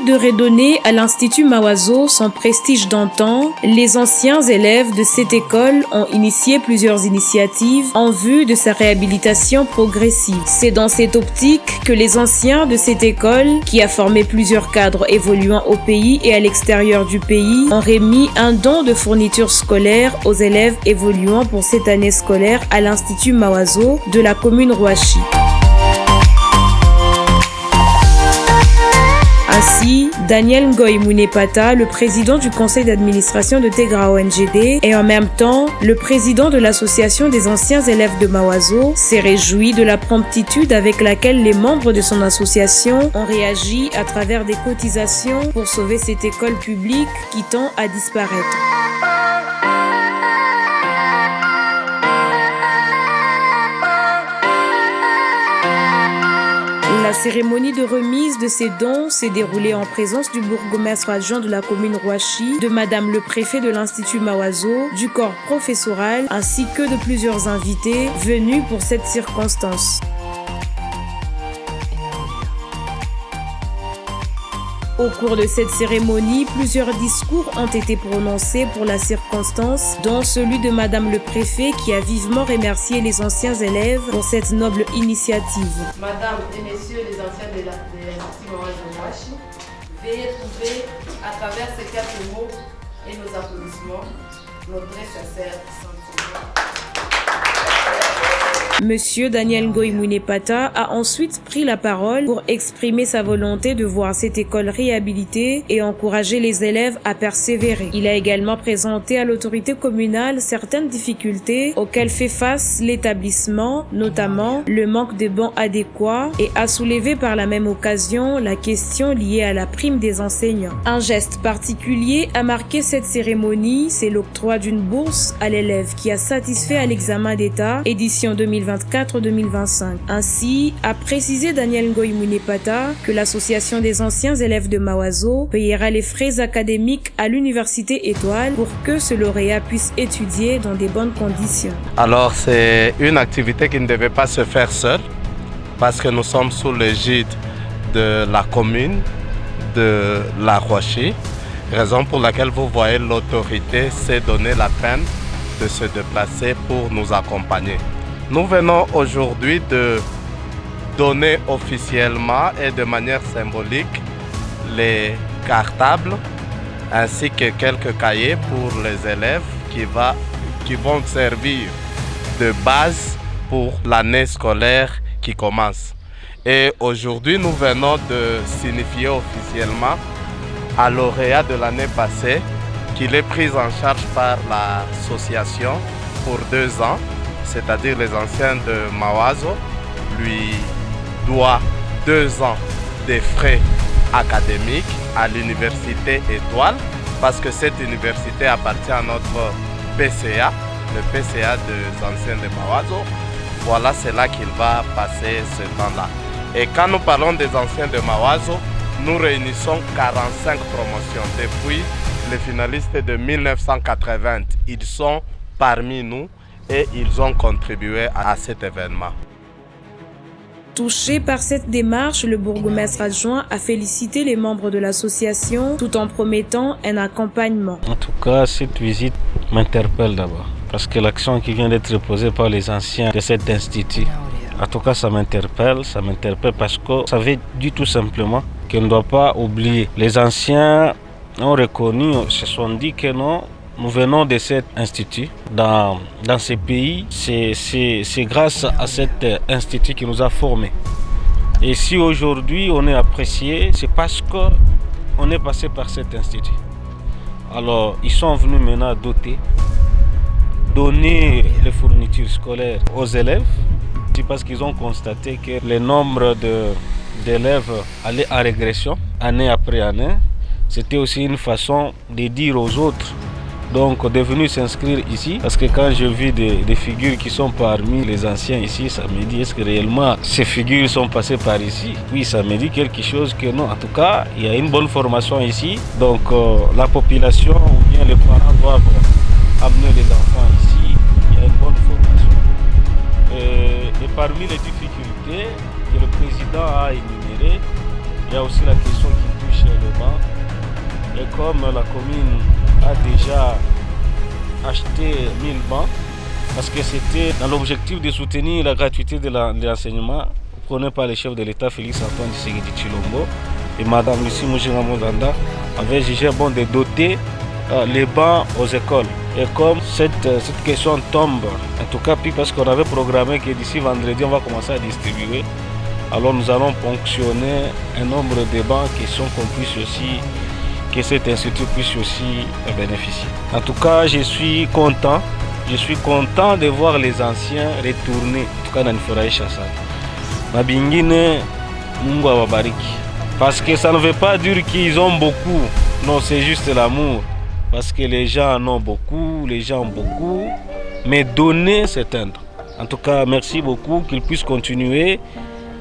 de redonner à l'Institut Mawazo son prestige d'antan, les anciens élèves de cette école ont initié plusieurs initiatives en vue de sa réhabilitation progressive. C'est dans cette optique que les anciens de cette école, qui a formé plusieurs cadres évoluant au pays et à l'extérieur du pays, ont remis un don de fournitures scolaires aux élèves évoluant pour cette année scolaire à l'Institut Mawazo de la commune Rouachi. Ainsi, Daniel Ngoy Mounepata, le président du conseil d'administration de Tegra ONGD et en même temps le président de l'association des anciens élèves de Mawazo, s'est réjoui de la promptitude avec laquelle les membres de son association ont réagi à travers des cotisations pour sauver cette école publique qui tend à disparaître. La cérémonie de remise de ces dons s'est déroulée en présence du bourgmestre adjoint de la commune Rouachi, de madame le préfet de l'Institut Mawazo, du corps professoral ainsi que de plusieurs invités venus pour cette circonstance. Au cours de cette cérémonie, plusieurs discours ont été prononcés pour la circonstance, dont celui de madame le préfet qui a vivement remercié les anciens élèves pour cette noble initiative. Madame et messieurs les anciens de l'Institut Mawazo, veuillez trouver à travers ces quelques mots et nos applaudissements notre très sincère sentiment. Monsieur Daniel Ngoy Mounepata a ensuite pris la parole pour exprimer sa volonté de voir cette école réhabilitée et encourager les élèves à persévérer. Il a également présenté à l'autorité communale certaines difficultés auxquelles fait face l'établissement, notamment le manque de bancs adéquats, et a soulevé par la même occasion la question liée à la prime des enseignants. Un geste particulier a marqué cette cérémonie, c'est l'octroi d'une bourse à l'élève qui a satisfait à l'examen d'État, édition 2024-2025. Ainsi, a précisé Daniel Ngoy Mounepata que l'association des anciens élèves de Mawazo payera les frais académiques à l'université Étoile pour que ce lauréat puisse étudier dans des bonnes conditions. Alors c'est une activité qui ne devait pas se faire seule parce que nous sommes sous l'égide de la commune de la Rouachi, raison pour laquelle vous voyez l'autorité s'est donné la peine de se déplacer pour nous accompagner. Nous venons aujourd'hui de donner officiellement et de manière symbolique les cartables ainsi que quelques cahiers pour les élèves qui vont servir de base pour l'année scolaire qui commence. Et aujourd'hui, nous venons de signifier officiellement à lauréat de l'année passée qu'il est pris en charge par l'association pour 2 ans. C'est-à-dire les anciens de Mawazo lui doit 2 ans de frais académiques à l'université Étoile parce que cette université appartient à notre PCA, le PCA des anciens de Mawazo. Voilà, c'est là qu'il va passer ce temps-là. Et quand nous parlons des anciens de Mawazo, nous réunissons 45 promotions. Depuis les finalistes de 1980, ils sont parmi nous et ils ont contribué à cet événement. Touché par cette démarche, le bourgmestre adjoint a félicité les membres de l'association tout en promettant un accompagnement. En tout cas, cette visite m'interpelle d'abord parce que l'action qui vient d'être posée par les anciens de cet institut, en tout cas ça m'interpelle parce que ça veut dire tout simplement qu'on ne doit pas oublier. Les anciens ont reconnu, se sont dit que non, nous venons de cet institut. Dans ces pays, c'est grâce à cet institut qui nous a formés. Et si aujourd'hui on est apprécié, c'est parce qu'on est passé par cet institut. Alors, ils sont venus maintenant donner les fournitures scolaires aux élèves. C'est parce qu'ils ont constaté que le nombre d'élèves allait en régression, année après année. C'était aussi une façon de dire aux autres donc de venir s'inscrire ici, parce que quand je vis des figures qui sont parmi les anciens ici, ça me dit est-ce que réellement ces figures sont passées par ici? Oui, ça me dit quelque chose que non. En tout cas, il y a une bonne formation ici, donc la population ou bien les parents doivent amener les enfants ici. Il y a une bonne formation. Et parmi les difficultés que le président a énumérées, il y a aussi la question qui touche le Et comme la commune a déjà acheté 1000 bancs, parce que c'était dans l'objectif de soutenir la gratuité de l'enseignement prôné par le chef de l'État Félix Antoine Tshisekedi Tshilombo et Madame Lucie Mujinga Muzanda avait jugé bon de doter les bancs aux écoles. Et comme cette question tombe, en tout cas puis parce qu'on avait programmé que d'ici vendredi on va commencer à distribuer, alors nous allons ponctionner un nombre de bancs que cet institut puisse aussi bénéficier. En tout cas, je suis content de voir les anciens retourner, en tout cas dans Nifurahi Chassal. Mabingine, Mungu awabariki. Parce que ça ne veut pas dire qu'ils ont beaucoup, non, c'est juste l'amour. Parce que les gens en ont beaucoup, mais donner c'est tendre. En tout cas, merci beaucoup, qu'ils puissent continuer,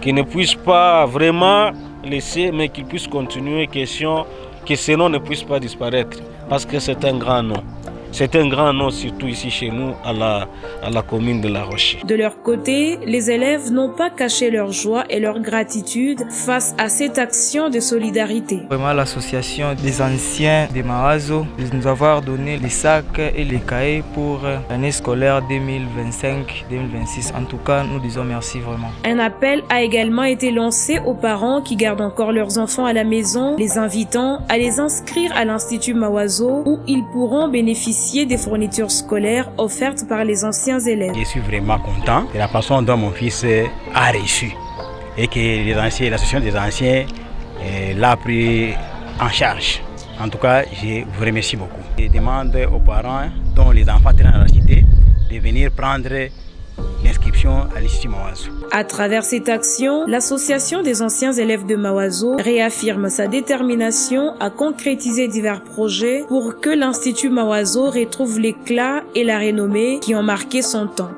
qu'ils ne puissent pas vraiment laisser, mais qu'ils puissent continuer, question que ce nom ne puisse pas disparaître, parce que c'est un grand nom. C'est un grand nom, surtout ici chez nous, à la commune de La Roche. De leur côté, les élèves n'ont pas caché leur joie et leur gratitude face à cette action de solidarité. Vraiment, l'association des anciens de Mawazo de nous avoir donné les sacs et les cahiers pour l'année scolaire 2025-2026. En tout cas, nous disons merci vraiment. Un appel a également été lancé aux parents qui gardent encore leurs enfants à la maison, les invitant à les inscrire à l'Institut Mawazo où ils pourront bénéficier des fournitures scolaires offertes par les anciens élèves. Je suis vraiment content de la façon dont mon fils a reçu et que l'association des anciens l'a pris en charge. En tout cas, je vous remercie beaucoup. Je demande aux parents dont les enfants traînent à la cité de venir prendre l'inscription à l'Institut Mawazo. À travers cette action, l'association des anciens élèves de Mawazo réaffirme sa détermination à concrétiser divers projets pour que l'Institut Mawazo retrouve l'éclat et la renommée qui ont marqué son temps.